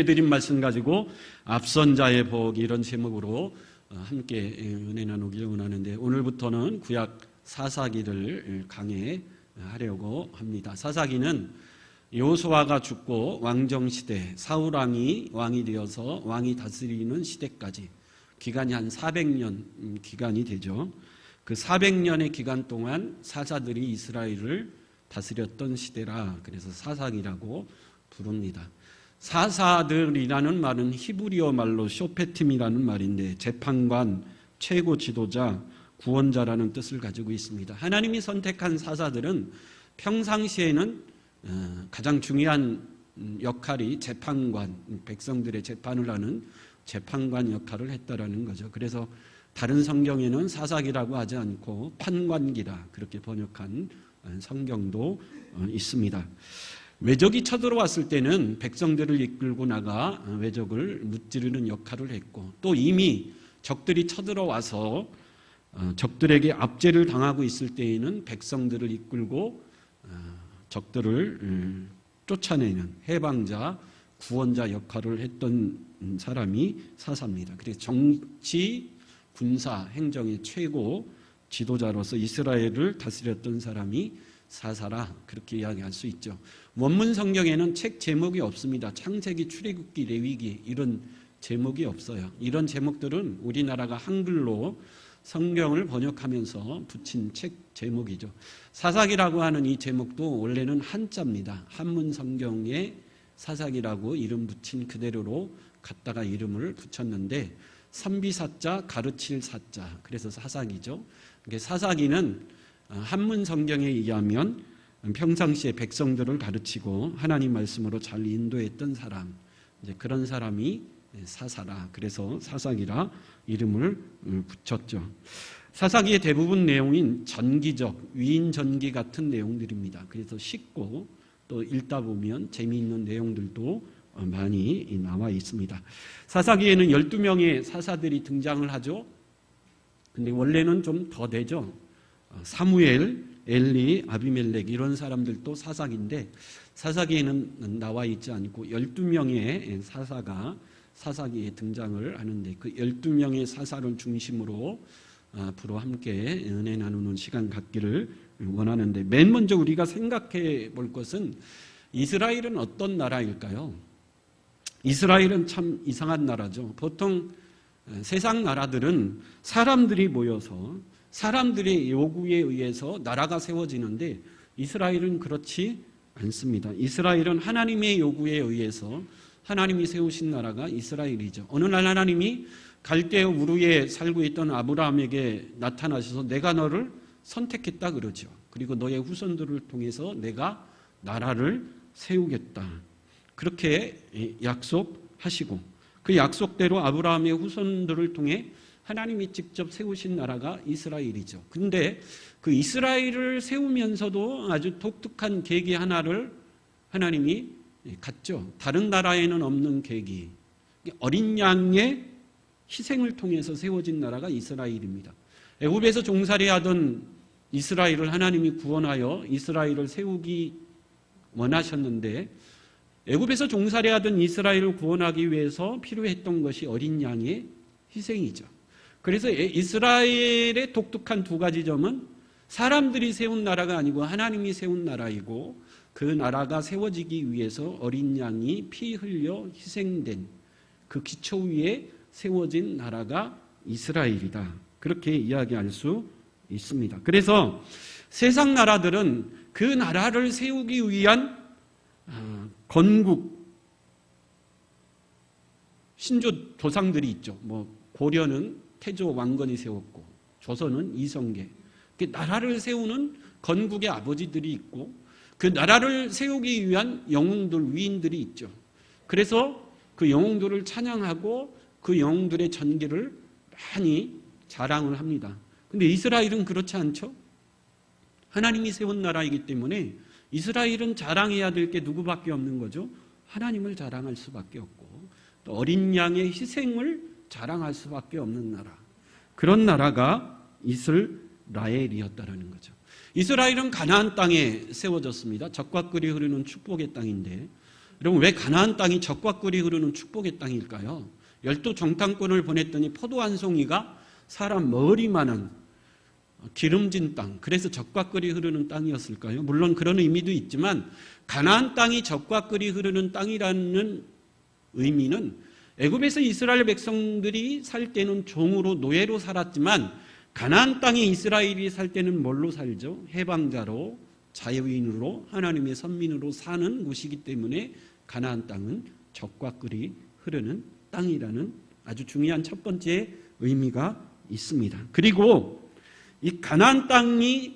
드린 말씀 가지고 앞선 자의 복 이런 제목으로 함께 은혜 나누길 원하는데, 오늘부터는 구약 사사기를 강해하려고 합니다. 사사기는 여호수아가 죽고 왕정시대 사울왕이 왕이 되어서 왕이 다스리는 시대까지 기간이 한 400년 기간이 되죠. 그 400년의 기간 동안 사사들이 이스라엘을 다스렸던 시대라 그래서 사사기라고 부릅니다. 사사들이라는 말은 히브리어 말로 쇼페팀이라는 말인데 재판관, 최고 지도자, 구원자라는 뜻을 가지고 있습니다. 하나님이 선택한 사사들은 평상시에는 가장 중요한 역할이 재판관, 백성들의 재판을 하는 재판관 역할을 했다라는 거죠. 그래서 다른 성경에는 사사기라고 하지 않고 판관기라 그렇게 번역한 성경도 있습니다. 외적이 쳐들어왔을 때는 백성들을 이끌고 나가 외적을 무찌르는 역할을 했고, 또 이미 적들이 쳐들어와서 적들에게 압제를 당하고 있을 때에는 백성들을 이끌고 적들을 쫓아내는 해방자, 구원자 역할을 했던 사람이 사사입니다. 그래서 정치, 군사, 행정의 최고 지도자로서 이스라엘을 다스렸던 사람이 사사라 그렇게 이야기할 수 있죠. 원문 성경에는 책 제목이 없습니다. 창세기, 출애굽기, 레위기 이런 제목이 없어요. 이런 제목들은 우리나라가 한글로 성경을 번역하면서 붙인 책 제목이죠. 사사기라고 하는 이 제목도 원래는 한자입니다. 한문 성경에 사사기라고 이름 붙인 그대로로 갖다가 이름을 붙였는데, 선비사자, 가르칠 사자, 그래서 사사기죠. 사사기는 한문 성경에 의하면 평상시에 백성들을 가르치고 하나님 말씀으로 잘 인도했던 사람, 이제 그런 사람이 사사라 그래서 사사기라 이름을 붙였죠. 사사기의 대부분 내용인 전기적, 위인전기 같은 내용들입니다. 그래서 쉽고 또 읽다 보면 재미있는 내용들도 많이 나와 있습니다. 사사기에는 12명의 사사들이 등장을 하죠. 근데 원래는 좀 더 되죠. 사무엘, 엘리, 아비멜렉 이런 사람들도 사사기인데 사사기에는 나와 있지 않고 12명의 사사가 사사기에 등장을 하는데, 그 12명의 사사를 중심으로 앞으로 함께 은혜 나누는 시간 갖기를 원하는데, 맨 먼저 우리가 생각해 볼 것은 이스라엘은 어떤 나라일까요? 이스라엘은 참 이상한 나라죠. 보통 세상 나라들은 사람들이 모여서 사람들의 요구에 의해서 나라가 세워지는데, 이스라엘은 그렇지 않습니다. 이스라엘은 하나님의 요구에 의해서 하나님이 세우신 나라가 이스라엘이죠. 어느 날 하나님이 갈대아 우르에 살고 있던 아브라함에게 나타나셔서 내가 너를 선택했다 그러죠. 그리고 너의 후손들을 통해서 내가 나라를 세우겠다 그렇게 약속하시고, 그 약속대로 아브라함의 후손들을 통해 하나님이 직접 세우신 나라가 이스라엘이죠. 근데 그 이스라엘을 세우면서도 아주 독특한 계기 하나를 하나님이 갖죠. 다른 나라에는 없는 계기. 어린 양의 희생을 통해서 세워진 나라가 이스라엘입니다. 애굽에서 종살이하던 이스라엘을 하나님이 구원하여 이스라엘을 세우기 원하셨는데, 애굽에서 종살이하던 이스라엘을 구원하기 위해서 필요했던 것이 어린 양의 희생이죠. 그래서 이스라엘의 독특한 두 가지 점은 사람들이 세운 나라가 아니고 하나님이 세운 나라이고, 그 나라가 세워지기 위해서 어린 양이 피 흘려 희생된 그 기초 위에 세워진 나라가 이스라엘이다 그렇게 이야기할 수 있습니다. 그래서 세상 나라들은 그 나라를 세우기 위한 건국 신조 조상들이 있죠. 고려는 태조 왕건이 세웠고 조선은 이성계, 나라를 세우는 건국의 아버지들이 있고 그 나라를 세우기 위한 영웅들, 위인들이 있죠. 그래서 그 영웅들을 찬양하고 그 영웅들의 전기를 많이 자랑을 합니다. 그런데 이스라엘은 그렇지 않죠. 하나님이 세운 나라이기 때문에 이스라엘은 자랑해야 될 게 누구밖에 없는 거죠. 하나님을 자랑할 수밖에 없고, 또 어린 양의 희생을 자랑할 수밖에 없는 나라, 그런 나라가 이스라엘이었다라는 거죠. 이스라엘은 가나안 땅에 세워졌습니다. 적과 꿀이 흐르는 축복의 땅인데 여러분, 왜 가나안 땅이 젖과 꿀이 흐르는 축복의 땅일까요? 12 정탐꾼을 보냈더니 포도 한 송이가 사람 머리만한 기름진 땅, 그래서 젖과 꿀이 흐르는 땅이었을까요? 물론 그런 의미도 있지만 가나안 땅이 젖과 꿀이 흐르는 땅이라는 의미는 애굽에서 이스라엘 백성들이 살 때는 종으로 노예로 살았지만 가나안 땅에 이스라엘이 살 때는 뭘로 살죠? 해방자로, 자유인으로, 하나님의 선민으로 사는 곳이기 때문에 가나안 땅은 젖과 꿀이 흐르는 땅이라는 아주 중요한 첫 번째 의미가 있습니다. 그리고 이 가나안 땅이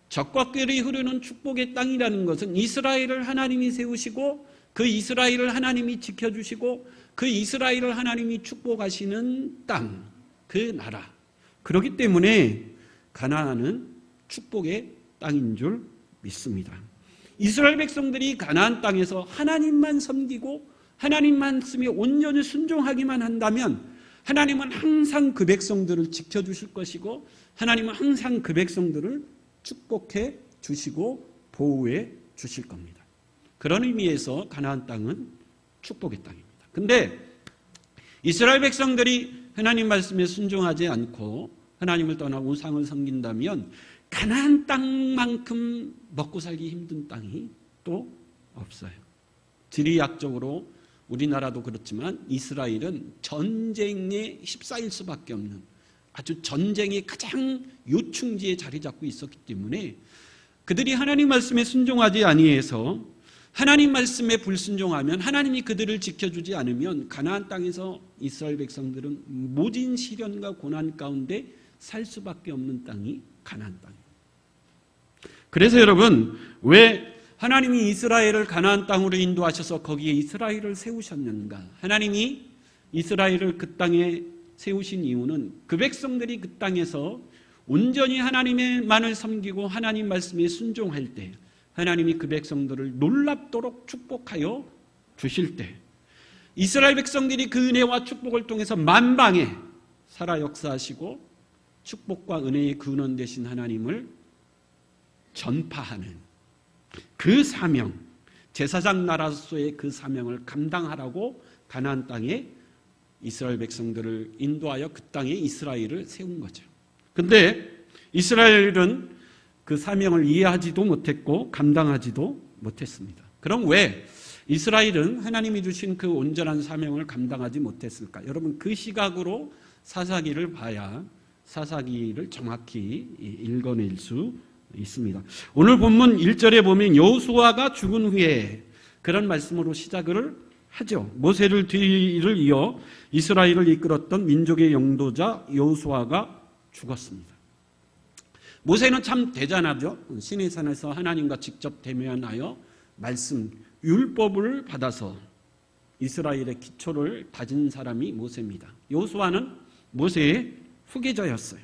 젖과 꿀이 흐르는 축복의 땅이라는 것은 이스라엘을 하나님이 세우시고 그 이스라엘을 하나님이 지켜주시고 그 이스라엘을 하나님이 축복하시는 땅, 그 나라. 그렇기 때문에 가나안은 축복의 땅인 줄 믿습니다. 이스라엘 백성들이 가나안 땅에서 하나님만 섬기고 하나님 말씀에 온전히 순종하기만 한다면 하나님은 항상 그 백성들을 지켜주실 것이고 하나님은 항상 그 백성들을 축복해 주시고 보호해 주실 겁니다. 그런 의미에서 가나안 땅은 축복의 땅입니다. 근데 이스라엘 백성들이 하나님 말씀에 순종하지 않고 하나님을 떠나 우상을 섬긴다면 가나안 땅만큼 먹고 살기 힘든 땅이 또 없어요. 지리학적으로 우리나라도 그렇지만 이스라엘은 전쟁에 휩싸일 수밖에 없는 아주 전쟁의 가장 요충지에 자리 잡고 있었기 때문에 그들이 하나님 말씀에 순종하지 아니해서 하나님 말씀에 불순종하면 하나님이 그들을 지켜주지 않으면 가나안 땅에서 이스라엘 백성들은 모진 시련과 고난 가운데 살 수밖에 없는 땅이 가나안 땅이에요. 그래서 여러분, 왜 하나님이 이스라엘을 가나안 땅으로 인도하셔서 거기에 이스라엘을 세우셨는가? 하나님이 이스라엘을 그 땅에 세우신 이유는 그 백성들이 그 땅에서 온전히 하나님만을 섬기고 하나님 말씀에 순종할 때 하나님이 그 백성들을 놀랍도록 축복하여 주실 때 이스라엘 백성들이 그 은혜와 축복을 통해서 만방에 살아 역사하시고 축복과 은혜의 근원 되신 하나님을 전파하는 그 사명, 제사장 나라로서의 그 사명을 감당하라고 가나안 땅에 이스라엘 백성들을 인도하여 그 땅에 이스라엘을 세운 거죠. 그런데 이스라엘은 그 사명을 이해하지도 못했고 감당하지도 못했습니다. 그럼 왜 이스라엘은 하나님이 주신 그 온전한 사명을 감당하지 못했을까? 여러분, 그 시각으로 사사기를 봐야 사사기를 정확히 읽어낼 수 있습니다. 오늘 본문 1절에 보면 여호수아가 죽은 후에 그런 말씀으로 시작을 하죠. 모세를 뒤를 이어 이스라엘을 이끌었던 민족의 영도자 여호수아가 죽었습니다. 모세는 참 대단하죠. 시내산에서 하나님과 직접 대면하여 말씀, 율법을 받아서 이스라엘의 기초를 다진 사람이 모세입니다. 여호수아는 모세의 후계자였어요.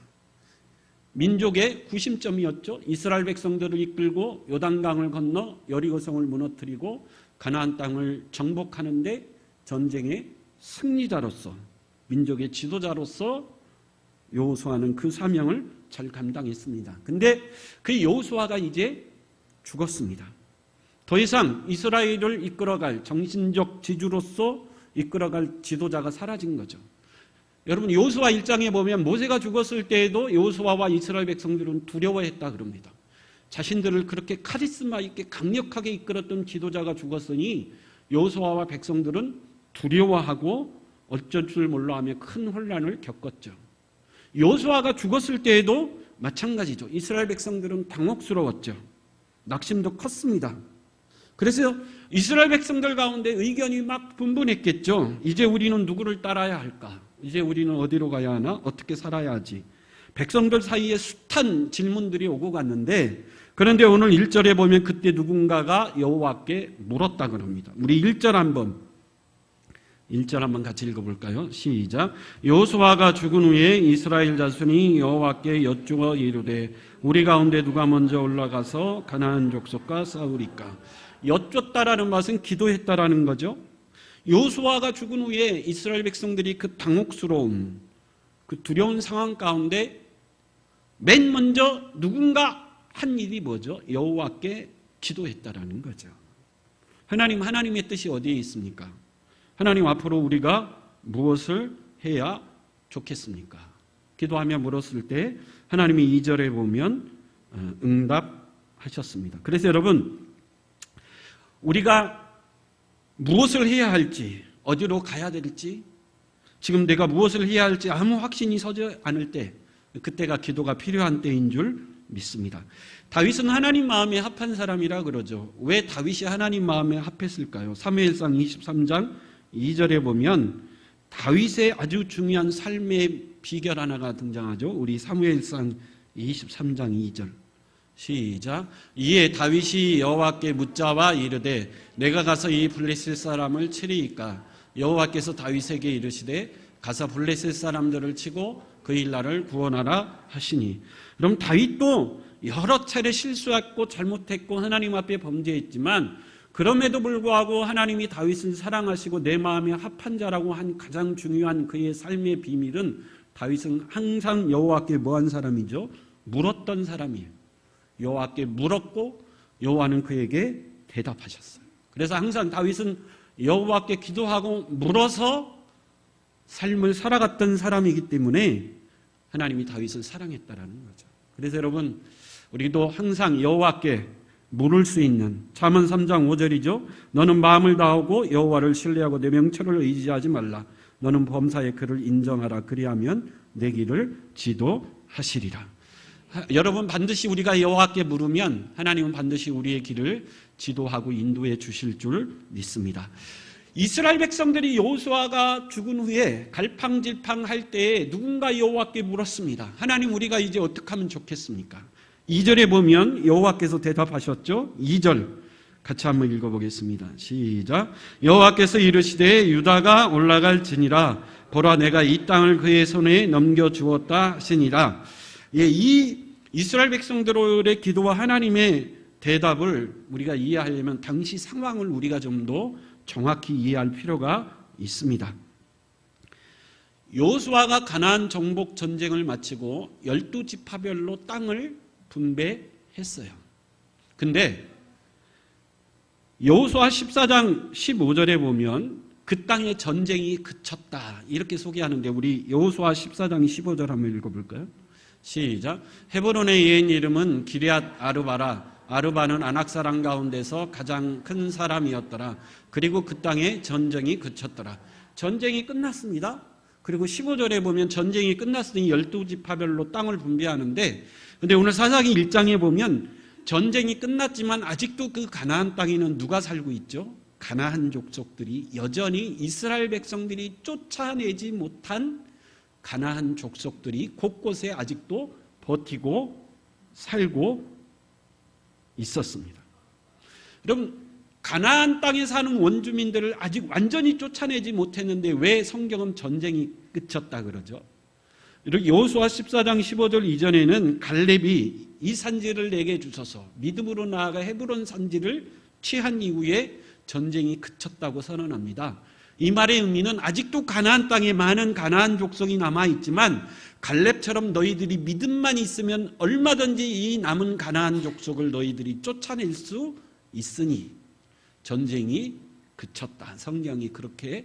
민족의 구심점이었죠. 이스라엘 백성들을 이끌고 요단강을 건너 여리고성을 무너뜨리고 가나안 땅을 정복하는데 전쟁의 승리자로서 민족의 지도자로서 여호수아는 그 사명을 잘 감당했습니다. 근데 그 여호수아가 이제 죽었습니다. 더 이상 이스라엘을 이끌어갈 정신적 지주로서 이끌어갈 지도자가 사라진 거죠. 여러분, 여호수아 1장에 보면 모세가 죽었을 때에도 여호수아와 이스라엘 백성들은 두려워했다 그럽니다. 자신들을 그렇게 카리스마 있게 강력하게 이끌었던 지도자가 죽었으니 여호수아와 백성들은 두려워하고 어쩔 줄 몰라하며 큰 혼란을 겪었죠. 여호수아가 죽었을 때에도 마찬가지죠. 이스라엘 백성들은 당혹스러웠죠. 낙심도 컸습니다. 그래서 이스라엘 백성들 가운데 의견이 막 분분했겠죠. 이제 우리는 누구를 따라야 할까? 이제 우리는 어디로 가야 하나? 어떻게 살아야 하지? 백성들 사이에 숱한 질문들이 오고 갔는데, 그런데 오늘 1절에 보면 그때 누군가가 여호와께 물었다 그럽니다. 우리 1절 한번 같이 읽어볼까요? 시작. 여호수아가 죽은 후에 이스라엘 자손이 여호와께 여쭈어 이르되 우리 가운데 누가 먼저 올라가서 가나안 족속과 싸우리까? 여쭈었다라는 말은 기도했다라는 거죠. 여호수아가 죽은 후에 이스라엘 백성들이 그 당혹스러움, 그 두려운 상황 가운데 맨 먼저 누군가 한 일이 뭐죠? 여호와께 기도했다라는 거죠. 하나님의 뜻이 어디에 있습니까? 하나님 앞으로 우리가 무엇을 해야 좋겠습니까? 기도하며 물었을 때 하나님이 2절에 보면 응답하셨습니다. 그래서 여러분, 우리가 무엇을 해야 할지, 어디로 가야 될지, 지금 내가 무엇을 해야 할지 아무 확신이 서지 않을 때, 그때가 기도가 필요한 때인 줄 믿습니다. 다윗은 하나님 마음에 합한 사람이라 그러죠. 왜 다윗이 하나님 마음에 합했을까요? 사무엘상 23장 2절에 보면 다윗의 아주 중요한 삶의 비결 하나가 등장하죠. 우리 사무엘상 23장 2절 시작. 이에 다윗이 여호와께 묻자와 이르되 내가 가서 이 블레셋 사람을 치리이까? 여호와께서 다윗에게 이르시되 가서 블레셋 사람들을 치고 그 일날을 구원하라 하시니. 그럼 다윗도 여러 차례 실수했고 잘못했고 하나님 앞에 범죄했지만 그럼에도 불구하고 하나님이 다윗을 사랑하시고 내 마음에 합한 자라고 한 가장 중요한 그의 삶의 비밀은 다윗은 항상 여호와께 뭐한 사람이죠? 물었던 사람이에요. 여호와께 물었고 여호와는 그에게 대답하셨어요. 그래서 항상 다윗은 여호와께 기도하고 물어서 삶을 살아갔던 사람이기 때문에 하나님이 다윗을 사랑했다라는 거죠. 그래서 여러분, 우리도 항상 여호와께 물을 수 있는, 잠언 3장 5절이죠. 너는 마음을 다하고 여호와를 신뢰하고 내 명철을 의지하지 말라. 너는 범사의 그를 인정하라. 그리하면 내 길을 지도하시리라. 여러분, 반드시 우리가 여호와께 물으면 하나님은 반드시 우리의 길을 지도하고 인도해 주실 줄 믿습니다. 이스라엘 백성들이 여호수아가 죽은 후에 갈팡질팡할 때 누군가 여호와께 물었습니다. 하나님, 우리가 이제 어떻게 하면 좋겠습니까? 2절에 보면 여호와께서 대답하셨죠. 2절 같이 한번 읽어보겠습니다. 시작. 여호와께서 이르시되 유다가 올라갈지니라. 보라, 내가 이 땅을 그의 손에 넘겨주었다 하시니라. 이 이스라엘 백성들의 기도와 하나님의 대답을 우리가 이해하려면 당시 상황을 우리가 좀 더 정확히 이해할 필요가 있습니다. 여호수아가 가나안 정복 전쟁을 마치고 12지파별로 땅을 분배했어요. 근데 여호수아 14장 15절에 보면 그 땅에 전쟁이 그쳤다 이렇게 소개하는데 우리 여호수아 14장 15절 한번 읽어볼까요? 시작. 헤브론의 여인 이름은 기럇 아르바라. 아르바는 아낙 사람 가운데서 가장 큰 사람이었더라. 그리고 그 땅에 전쟁이 그쳤더라. 전쟁이 끝났습니다. 그리고 15절에 보면 전쟁이 끝났으니 12지파별로 땅을 분배하는데, 근데 오늘 사사기 1장에 보면 전쟁이 끝났지만 아직도 그 가나안 땅에는 누가 살고 있죠? 가나안 족속들이 여전히 이스라엘 백성들이 쫓아내지 못한 가나안 족속들이 곳곳에 아직도 버티고 살고 있었습니다. 여러분, 가나안 땅에 사는 원주민들을 아직 완전히 쫓아내지 못했는데 왜 성경은 전쟁이 그쳤다 그러죠? 여호수아 14장 15절 이전에는 갈렙이 이 산지를 내게 주소서 믿음으로 나아가 헤브론 산지를 취한 이후에 전쟁이 그쳤다고 선언합니다. 이 말의 의미는 아직도 가나안 땅에 많은 가나안 족속이 남아있지만 갈렙처럼 너희들이 믿음만 있으면 얼마든지 이 남은 가나안 족속을 너희들이 쫓아낼 수 있으니 전쟁이 그쳤다. 성경이 그렇게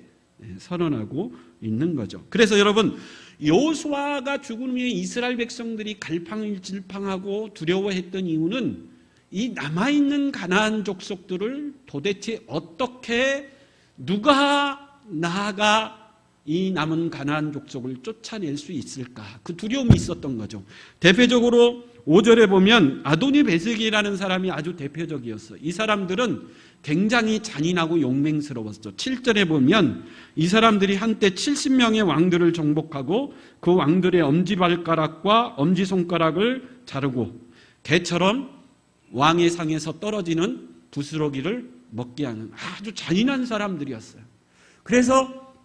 선언하고 있는 거죠. 그래서 여러분, 여호수아가 죽은 후에 이스라엘 백성들이 갈팡질팡하고 두려워했던 이유는 이 남아있는 가나안 족속들을 도대체 어떻게 누가 나아가 이 남은 가나안 족속을 쫓아낼 수 있을까? 그 두려움이 있었던 거죠. 대표적으로 5절에 보면 아도니 베섹이라는 사람이 아주 대표적이었어요. 이 사람들은 굉장히 잔인하고 용맹스러웠죠. 7절에 보면 이 사람들이 한때 70명의 왕들을 정복하고 그 왕들의 엄지발가락과 엄지손가락을 자르고 개처럼 왕의 상에서 떨어지는 부스러기를 먹게 하는 아주 잔인한 사람들이었어요. 그래서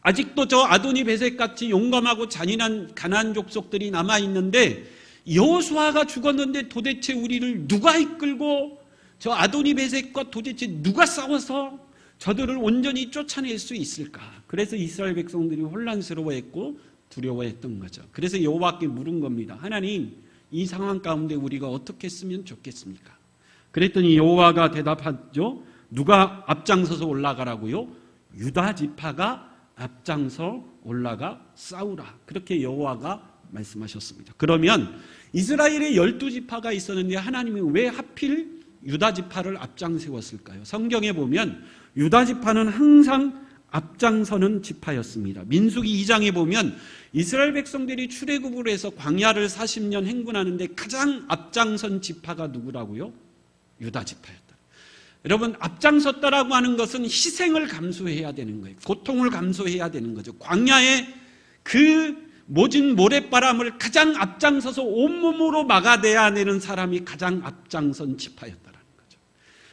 아직도 저 아도니 베섹같이 용감하고 잔인한 가나안 족속들이 남아있는데 여호수아가 죽었는데 도대체 우리를 누가 이끌고 저 아도니 베섹과 도대체 누가 싸워서 저들을 온전히 쫓아낼 수 있을까? 그래서 이스라엘 백성들이 혼란스러워했고 두려워했던 거죠. 그래서 여호와께 물은 겁니다. 하나님, 이 상황 가운데 우리가 어떻게 했으면 좋겠습니까? 그랬더니 여호와가 대답하죠. 누가 앞장서서 올라가라고요? 유다 지파가 앞장서 올라가 싸우라. 그렇게 여호와가 말씀하셨습니다. 그러면 이스라엘에 12지파가 있었는데 하나님이 왜 하필 유다 지파를 앞장 세웠을까요? 성경에 보면 유다 지파는 항상 앞장서는 지파였습니다. 민수기 2장에 보면 이스라엘 백성들이 출애굽을 해서 광야를 40년 행군하는데 가장 앞장선 지파가 누구라고요? 유다 지파였다. 여러분, 앞장섰다라고 하는 것은 희생을 감수해야 되는 거예요. 고통을 감수해야 되는 거죠. 광야에 그 모진 모래바람을 가장 앞장서서 온몸으로 막아내야 되는 사람이 가장 앞장선 지파였다라는 거죠.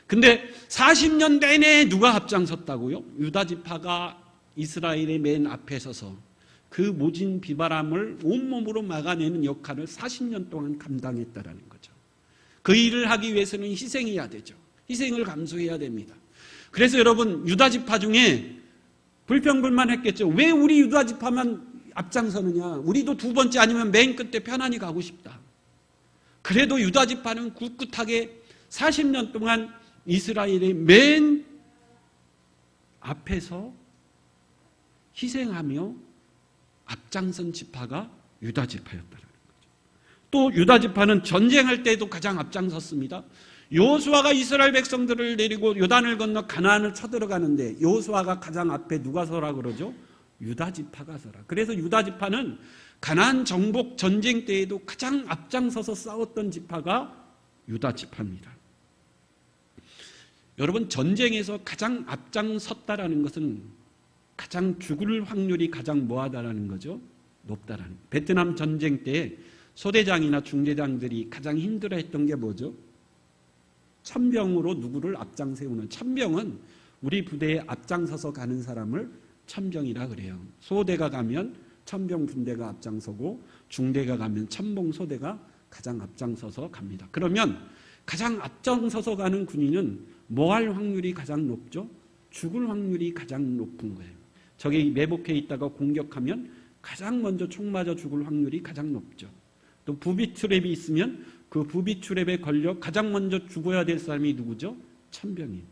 근데 40년 내내 누가 앞장섰다고요? 유다 지파가 이스라엘의 맨 앞에 서서 그 모진 비바람을 온몸으로 막아내는 역할을 40년 동안 감당했다라는 거죠. 그 일을 하기 위해서는 희생해야 되죠. 희생을 감수해야 됩니다. 그래서 여러분, 유다 지파 중에 불평불만했겠죠. 왜 우리 유다 지파만 앞장서느냐? 우리도 두 번째 아니면 맨 끝에 편안히 가고 싶다. 그래도 유다 지파는 꿋꿋하게 40년 동안 이스라엘의 맨 앞에서 희생하며 앞장선 지파가 유다 지파였다는 거죠. 또 유다 지파는 전쟁할 때도 가장 앞장섰습니다. 여호수아가 이스라엘 백성들을 데리고 요단을 건너 가나안을 쳐들어가는데 여호수아가 가장 앞에 누가 서라 그러죠? 유다 지파가 서라. 그래서 유다 지파는 가나안 정복 전쟁 때에도 가장 앞장서서 싸웠던 지파가 유다 지파입니다. 여러분, 전쟁에서 가장 앞장섰다라는 것은 가장 죽을 확률이 가장 뭐하다라는 거죠? 높다라는. 베트남 전쟁 때 소대장이나 중대장들이 가장 힘들어했던 게 뭐죠? 천병으로 누구를 앞장 세우는. 천병은 우리 부대에 앞장서서 가는 사람을 천병이라 그래요. 소대가 가면 천병 분대가 앞장서고 중대가 가면 천봉 소대가 가장 앞장서서 갑니다. 그러면 가장 앞장서서 가는 군인은 뭐 할 확률이 가장 높죠? 죽을 확률이 가장 높은 거예요. 적이 매복해 있다가 공격하면 가장 먼저 총 맞아 죽을 확률이 가장 높죠. 또 부비 트랩이 있으면 그 부비 트랩에 걸려 가장 먼저 죽어야 될 사람이 누구죠? 천병이에요.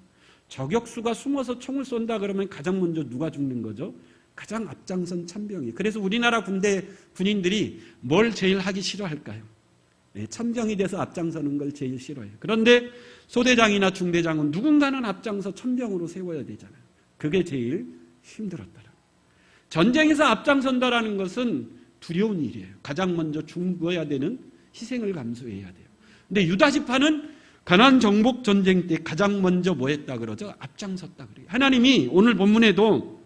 저격수가 숨어서 총을 쏜다 그러면 가장 먼저 누가 죽는 거죠? 가장 앞장선 천병이에요. 그래서 우리나라 군인들이 뭘 제일 하기 싫어할까요? 네, 천병이 돼서 앞장서는 걸 제일 싫어해요. 그런데 소대장이나 중대장은 누군가는 앞장서 천병으로 세워야 되잖아요. 그게 제일 힘들었더라. 전쟁에서 앞장선다라는 것은 두려운 일이에요. 가장 먼저 죽어야 되는 희생을 감수해야 돼요. 근데 유다 지파는 가나안 정복 전쟁 때 가장 먼저 뭐 했다 그러죠? 앞장섰다 그래요. 하나님이 오늘 본문에도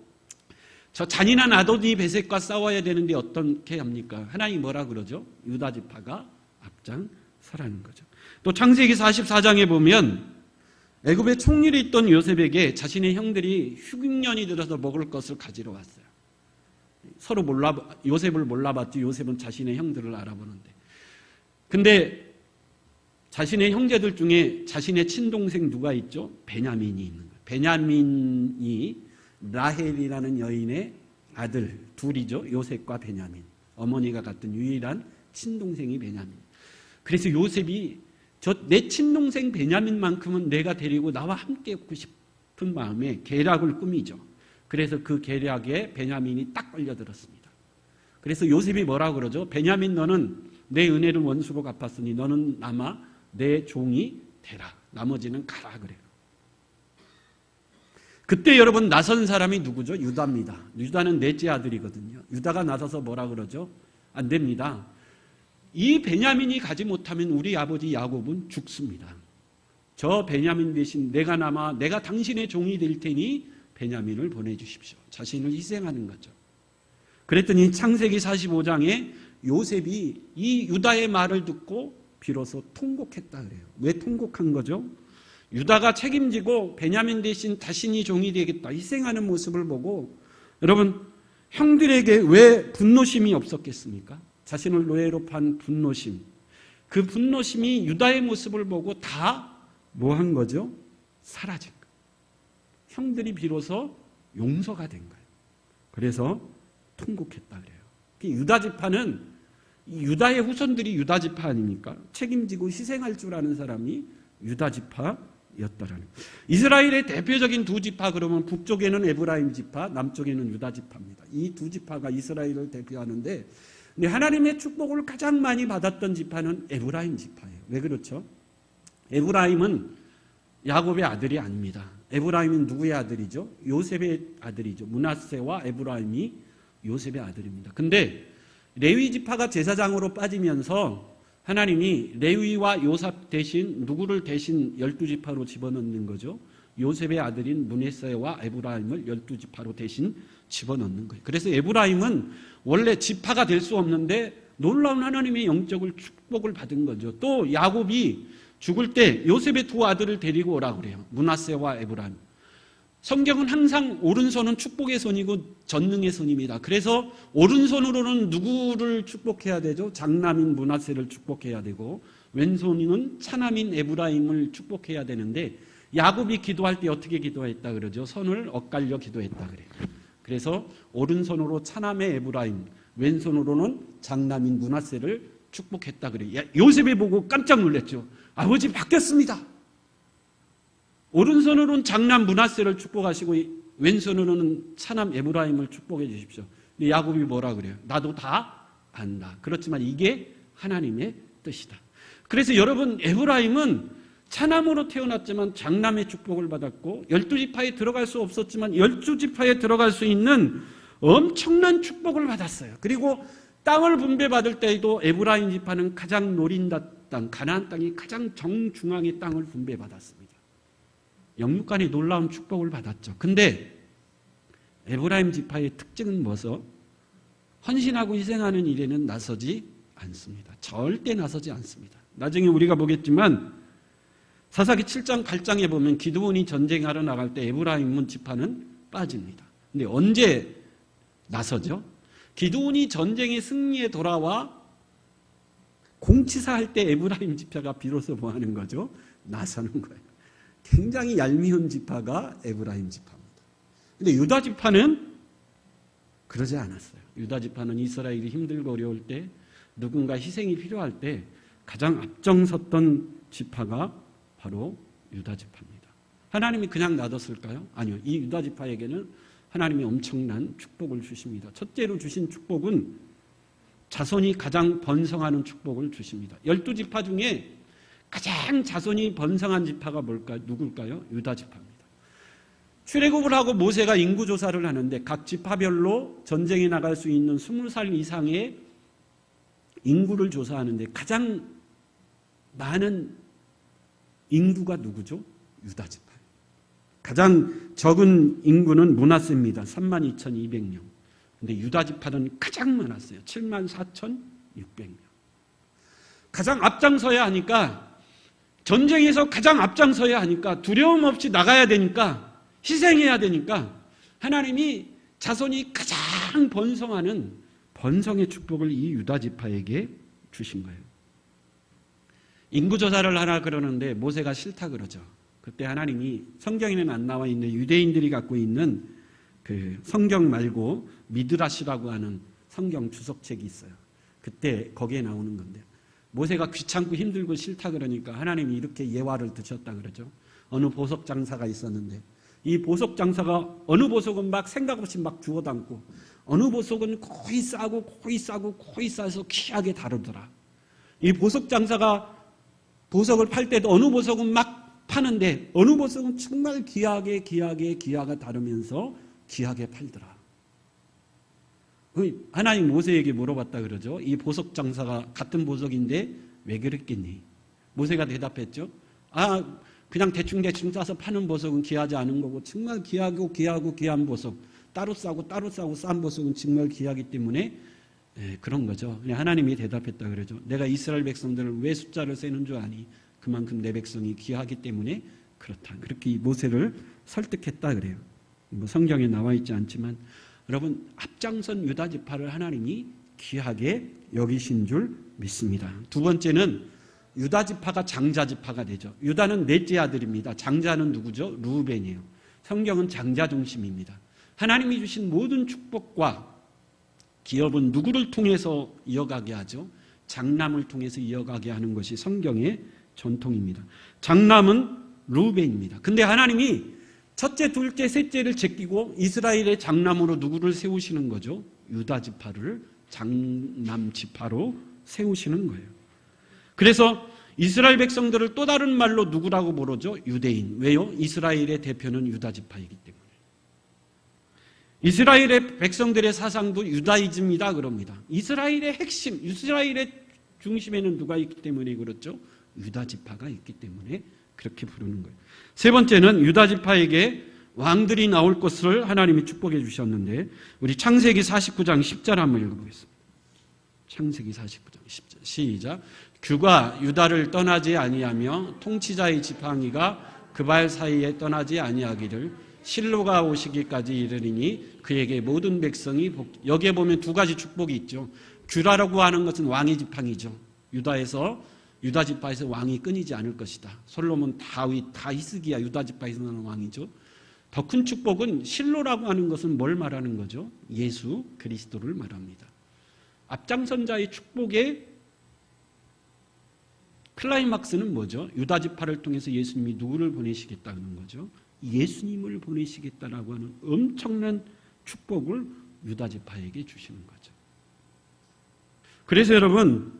저 잔인한 아도니 베셋과 싸워야 되는데 어떻게 합니까? 하나님이 뭐라 그러죠? 유다 지파가 앞장서라는 거죠. 또 창세기 44장에 보면 애굽에 총리로 있던 요셉에게 자신의 형들이 휴경년이 들어서 먹을 것을 가지러 왔어요. 서로 요셉을 몰라봤지 요셉은 자신의 형들을 알아보는데. 근데 자신의 형제들 중에 자신의 친동생 누가 있죠? 베냐민이 있는 거예요. 베냐민이 라헬이라는 여인의 아들 둘이죠. 요셉과 베냐민. 어머니가 같은 유일한 친동생이 베냐민. 그래서 요셉이 내 친동생 베냐민만큼은 내가 데리고 나와 함께 있고 싶은 마음에 계략을 꾸미죠. 그래서 그 계략에 베냐민이 딱 걸려들었습니다. 그래서 요셉이 뭐라 그러죠? 베냐민, 너는 내 은혜를 원수로 갚았으니 너는 아마 내 종이 되라. 나머지는 가라 그래요. 그때 여러분 나선 사람이 누구죠? 유다입니다. 유다는 넷째 아들이거든요. 유다가 나서서 뭐라 그러죠? 안 됩니다. 이 베냐민이 가지 못하면 우리 아버지 야곱은 죽습니다. 저 베냐민 대신 내가 당신의 종이 될 테니 베냐민을 보내주십시오. 자신을 희생하는 거죠. 그랬더니 창세기 45장에 요셉이 이 유다의 말을 듣고 비로소 통곡했다 그래요. 왜 통곡한 거죠? 유다가 책임지고 베냐민 대신 자신이 종이 되겠다 희생하는 모습을 보고 여러분 형들에게 왜 분노심이 없었겠습니까? 자신을 노예로 판 분노심. 그 분노심이 유다의 모습을 보고 다 뭐 한 거죠? 사라진 거예요. 형들이 비로소 용서가 된 거예요. 그래서 통곡했다 그래요. 유다 지파는 유다의 후손들이 유다 지파 아닙니까? 책임지고 희생할 줄 아는 사람이 유다 지파 지파였다라는. 이스라엘의 대표적인 두 지파 그러면 북쪽에는 에브라임 지파, 남쪽에는 유다 지파입니다. 이 두 지파가 이스라엘을 대표하는데 근데 하나님의 축복을 가장 많이 받았던 지파는 에브라임 지파예요. 왜 그렇죠? 에브라임은 야곱의 아들이 아닙니다. 에브라임은 누구의 아들이죠? 요셉의 아들이죠. 므낫세와 에브라임이 요셉의 아들입니다. 근데 레위 지파가 제사장으로 빠지면서 하나님이 레위와 요셉 대신 누구를 대신 12지파로 집어넣는 거죠? 요셉의 아들인 므낫세와 에브라임을 12지파로 대신 집어넣는 거예요. 그래서 에브라임은 원래 지파가 될 수 없는데 놀라운 하나님의 영적을 축복을 받은 거죠. 또 야곱이 죽을 때 요셉의 두 아들을 데리고 오라고 그래요. 므낫세와 에브라임. 성경은 항상 오른손은 축복의 손이고 전능의 손입니다. 그래서 오른손으로는 누구를 축복해야 되죠? 장남인 므낫세를 축복해야 되고 왼손은 차남인 에브라임을 축복해야 되는데 야곱이 기도할 때 어떻게 기도했다 그러죠? 손을 엇갈려 기도했다 그래요. 그래서 오른손으로 차남의 에브라임, 왼손으로는 장남인 므낫세를 축복했다 그래요. 요셉이 보고 깜짝 놀랐죠. 아버지 바뀌었습니다. 오른손으로는 장남 므낫세를 축복하시고 왼손으로는 차남 에브라임을 축복해 주십시오. 근데 야곱이 뭐라 그래요? 나도 다 안다. 그렇지만 이게 하나님의 뜻이다. 그래서 여러분 에브라임은 차남으로 태어났지만 장남의 축복을 받았고 12지파에 들어갈 수 없었지만 12지파에 들어갈 수 있는 엄청난 축복을 받았어요. 그리고 땅을 분배받을 때에도 에브라임 지파는 가장 노린다 땅, 가나안 땅이 가장 정중앙의 땅을 분배받았습니다. 영육간의 놀라운 축복을 받았죠. 근데 에브라임 지파의 특징은 뭐죠? 헌신하고 희생하는 일에는 나서지 않습니다. 절대 나서지 않습니다. 나중에 우리가 보겠지만 사사기 7장 8장에 보면 기드온이 전쟁하러 나갈 때 에브라임 지파는 빠집니다. 근데 언제 나서죠? 기드온이 전쟁의 승리에 돌아와 공치사할 때 에브라임 지파가 비로소 뭐 하는 거죠? 나서는 거예요. 굉장히 얄미운 지파가 에브라임 지파입니다. 근데 유다 지파는 그러지 않았어요. 유다 지파는 이스라엘이 힘들고 어려울 때 누군가 희생이 필요할 때 가장 앞장섰던 지파가 바로 유다 지파입니다. 하나님이 그냥 놔뒀을까요? 아니요. 이 유다 지파에게는 하나님이 엄청난 축복을 주십니다. 첫째로 주신 축복은 자손이 가장 번성하는 축복을 주십니다. 12지파 중에 가장 자손이 번성한 지파가 누굴까요? 유다 지파입니다. 출애굽을 하고 모세가 인구조사를 하는데 각 지파별로 전쟁에 나갈 수 있는 20살 이상의 인구를 조사하는데 가장 많은 인구가 누구죠? 유다 지파. 가장 적은 인구는 므낫세입니다. 32,200명. 근데 유다 지파는 가장 많았어요. 74,600명. 가장 앞장서야 하니까 전쟁에서 가장 앞장서야 하니까 두려움 없이 나가야 되니까 희생해야 되니까 하나님이 자손이 가장 번성하는 번성의 축복을 이 유다 지파에게 주신 거예요. 인구조사를 하라 그러는데 모세가 싫다 그러죠. 그때 하나님이 성경에는 안 나와 있는 유대인들이 갖고 있는 그 성경 말고 미드라시라고 하는 성경 주석책이 있어요. 그때 거기에 나오는 건데 모세가 귀찮고 힘들고 싫다 그러니까 하나님이 이렇게 예화를 드셨다 그러죠. 어느 보석 장사가 있었는데 이 보석 장사가 어느 보석은 막 생각 없이 막 주워 담고 어느 보석은 거의 싸서 귀하게 다루더라. 이 보석 장사가 보석을 팔 때도 어느 보석은 막 파는데 어느 보석은 정말 귀하게 다루면서 귀하게 팔더라. 하나님 모세에게 물어봤다 그러죠. 이 보석 장사가 같은 보석인데 왜 그랬겠니? 모세가 대답했죠. 그냥 대충 싸서 파는 보석은 귀하지 않은 거고 정말 귀한 보석 따로 싸고 싼 보석은 정말 귀하기 때문에 그런 거죠. 하나님이 대답했다 그러죠. 내가 이스라엘 백성들을 왜 숫자를 세는 줄 아니? 그만큼 내 백성이 귀하기 때문에 그렇다. 그렇게 모세를 설득했다 그래요. 뭐 성경에 나와 있지 않지만 여러분 앞장선 유다 지파를 하나님이 귀하게 여기신 줄 믿습니다. 두 번째는 유다 지파가 장자 지파가 되죠. 유다는 넷째 아들입니다. 장자는 누구죠? 르우벤이에요. 성경은 장자 중심입니다. 하나님이 주신 모든 축복과 기업은 누구를 통해서 이어가게 하죠? 장남을 통해서 이어가게 하는 것이 성경의 전통입니다. 장남은 루벤입니다. 근데 하나님이 첫째, 둘째, 셋째를 제끼고 이스라엘의 장남으로 누구를 세우시는 거죠? 유다 지파를 장남 지파로 세우시는 거예요. 그래서 이스라엘 백성들을 또 다른 말로 누구라고 부르죠? 유대인. 왜요? 이스라엘의 대표는 유다 지파이기 때문에. 이스라엘의 백성들의 사상도 유다이즘이다 그럽니다. 이스라엘의 핵심, 이스라엘의 중심에는 누가 있기 때문에 그렇죠? 유다 지파가 있기 때문에 그렇게 부르는 거예요. 세 번째는 유다 지파에게 왕들이 나올 것을 하나님이 축복해 주셨는데, 우리 창세기 49장 10절 한번 읽어보겠습니다. 창세기 49장 10절 시작. 규가 유다를 떠나지 아니하며 통치자의 지팡이가 그 발 사이에 떠나지 아니하기를 실로가 오시기까지 이르리니 그에게 모든 백성이 여기에 보면 두 가지 축복이 있죠. 규라라고 하는 것은 왕의 지팡이죠. 유다 지파에서 왕이 끊이지 않을 것이다. 솔로몬, 다윗, 다 히스기야 유다 지파에서 나는 왕이죠. 더 큰 축복은 실로라고 하는 것은 뭘 말하는 거죠? 예수 그리스도를 말합니다. 앞장선자의 축복의 클라이막스는 뭐죠? 유다 지파를 통해서 예수님이 누구를 보내시겠다는 거죠? 예수님을 보내시겠다라고 하는 엄청난 축복을 유다 지파에게 주시는 거죠. 그래서 여러분,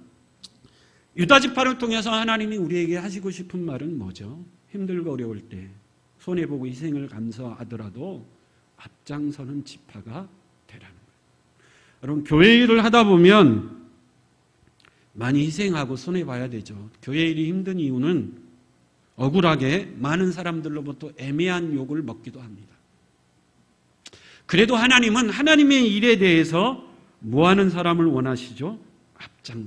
유다 지파를 통해서 하나님이 우리에게 하시고 싶은 말은 뭐죠? 힘들고 어려울 때 손해보고 희생을 감수하더라도 앞장서는 지파가 되라는 거예요. 여러분, 교회 일을 하다 보면 많이 희생하고 손해봐야 되죠. 교회 일이 힘든 이유는 억울하게 많은 사람들로부터 애매한 욕을 먹기도 합니다. 그래도 하나님은 하나님의 일에 대해서 뭐하는 사람을 원하시죠?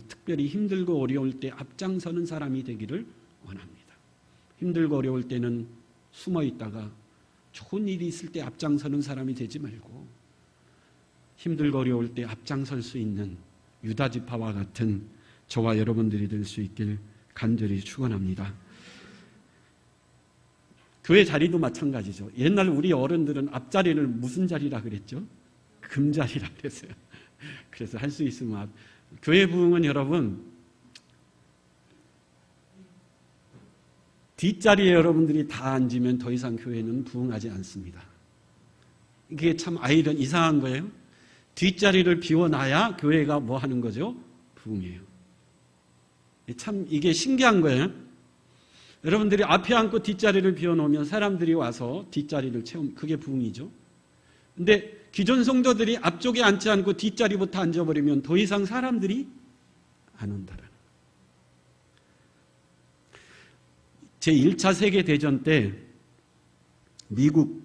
특별히 힘들고 어려울 때 앞장서는 사람이 되기를 원합니다. 힘들고 어려울 때는 숨어 있다가 좋은 일이 있을 때 앞장서는 사람이 되지 말고, 힘들고 어려울 때 앞장설 수 있는 유다 지파와 같은 저와 여러분들이 될 수 있길 간절히 축원합니다. 교회 자리도 마찬가지죠. 옛날 우리 어른들은 앞자리를 무슨 자리라 그랬죠? 금자리라 그랬어요. 그래서 할 수 있으면 교회 부흥은 여러분, 뒷자리에 여러분들이 다 앉으면 더 이상 교회는 부흥하지 않습니다. 이게 참 이상한 거예요. 뒷자리를 비워놔야 교회가 뭐 하는 거죠? 부흥해요. 참 이게 신기한 거예요. 여러분들이 앞에 앉고 뒷자리를 비워놓으면 사람들이 와서 뒷자리를 그게 부흥이죠. 근데 기존 성도들이 앞쪽에 앉지 않고 뒷자리부터 앉아버리면 더 이상 사람들이 안 온다라는 거예요. 제1차 세계대전 때 미국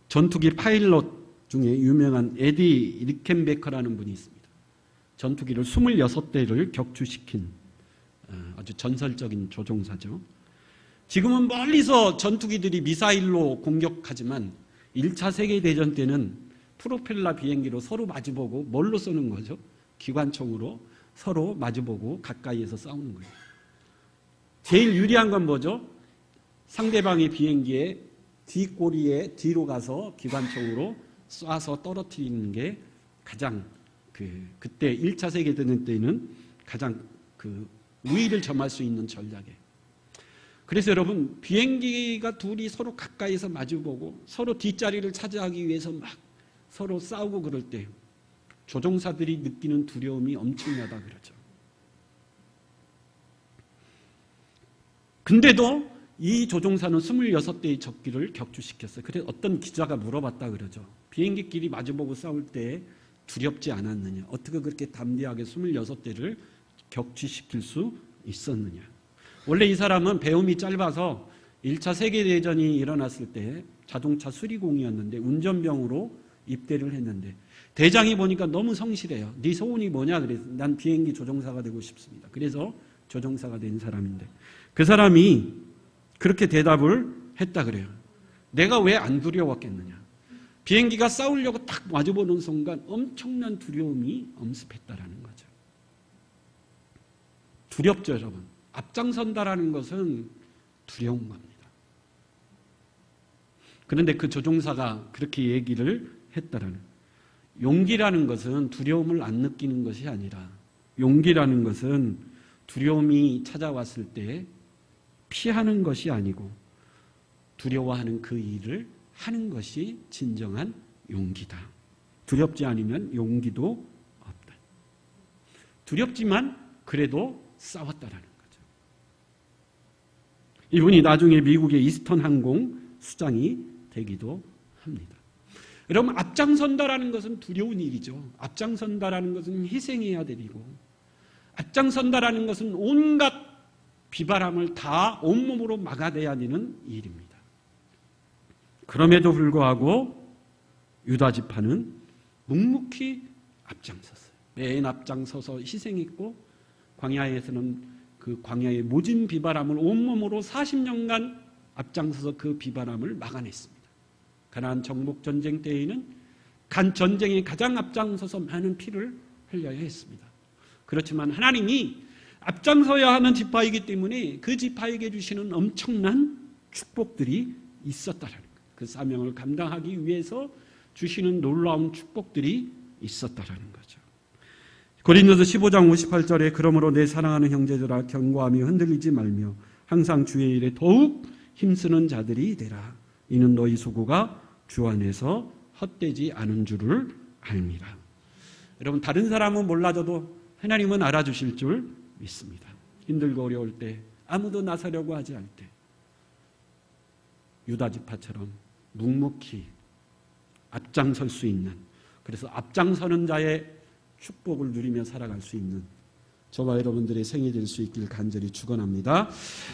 전투기 파일럿 중에 유명한 에디 리켄베커라는 분이 있습니다. 전투기를 26대를 격추시킨 아주 전설적인 조종사죠. 지금은 멀리서 전투기들이 미사일로 공격하지만 1차 세계대전 때는 프로펠러 비행기로 서로 마주보고 뭘로 쏘는 거죠? 기관총으로 서로 마주보고 가까이에서 싸우는 거예요. 제일 유리한 건 뭐죠? 상대방의 비행기의 뒷꼬리에 뒤로 가서 기관총으로 쏴서 떨어뜨리는 게 가장 그때 1차 세계대전 때는 가장 우위를 점할 수 있는 전략이에요. 그래서 여러분, 비행기가 둘이 서로 가까이서 마주보고 서로 뒷자리를 차지하기 위해서 막 서로 싸우고 그럴 때 조종사들이 느끼는 두려움이 엄청나다 그러죠. 근데도 이 조종사는 26대의 적기를 격추시켰어요. 그래서 어떤 기자가 물어봤다 그러죠. 비행기끼리 마주보고 싸울 때 두렵지 않았느냐? 어떻게 그렇게 담대하게 26대를 격추시킬 수 있었느냐? 원래 이 사람은 배움이 짧아서 1차 세계대전이 일어났을 때 자동차 수리공이었는데 운전병으로 입대를 했는데 대장이 보니까 너무 성실해요. 네 소원이 뭐냐? 그래서 난 비행기 조종사가 되고 싶습니다. 그래서 조종사가 된 사람인데 그 사람이 그렇게 대답을 했다 그래요. 내가 왜 안 두려웠겠느냐? 비행기가 싸우려고 딱 마주보는 순간 엄청난 두려움이 엄습했다라는 거죠. 두렵죠, 여러분. 앞장선다라는 것은 두려운 겁니다. 그런데 그 조종사가 그렇게 얘기를 했다라는, 용기라는 것은 두려움을 안 느끼는 것이 아니라, 용기라는 것은 두려움이 찾아왔을 때 피하는 것이 아니고 두려워하는 그 일을 하는 것이 진정한 용기다. 두렵지 않으면 용기도 없다. 두렵지만 그래도 싸웠다라는 거죠. 이분이 나중에 미국의 이스턴 항공 수장이 되기도 합니다. 여러분, 앞장선다라는 것은 두려운 일이죠. 앞장선다라는 것은 희생해야 되고, 앞장선다라는 것은 온갖 비바람을 다 온몸으로 막아내야 되는 일입니다. 그럼에도 불구하고 유다 지파는 묵묵히 앞장섰어요. 맨 앞장서서 희생했고, 광야에서는 그 광야의 모진 비바람을 온몸으로 40년간 앞장서서 그 비바람을 막아냈습니다. 가나안 정복 전쟁 때에는 간 전쟁에 가장 앞장서서 많은 피를 흘려야 했습니다. 그렇지만 하나님이 앞장서야 하는 지파이기 때문에 그 지파에게 주시는 엄청난 축복들이 있었다라는 거예요. 그 사명을 감당하기 위해서 주시는 놀라운 축복들이 있었다라는 거죠. 고린도서 15장 58절에 그러므로 내 사랑하는 형제들아 견고함이 흔들리지 말며 항상 주의 일에 더욱 힘쓰는 자들이 되라. 이는 너희 소구가 주 안에서 헛되지 않은 줄을 알미라. 여러분, 다른 사람은 몰라줘도 하나님은 알아주실 줄 믿습니다. 힘들고 어려울 때, 아무도 나서려고 하지 않을 때 유다 지파처럼 묵묵히 앞장설 수 있는, 그래서 앞장서는 자의 축복을 누리며 살아갈 수 있는 저와 여러분들의 생이 될 수 있길 간절히 축원합니다.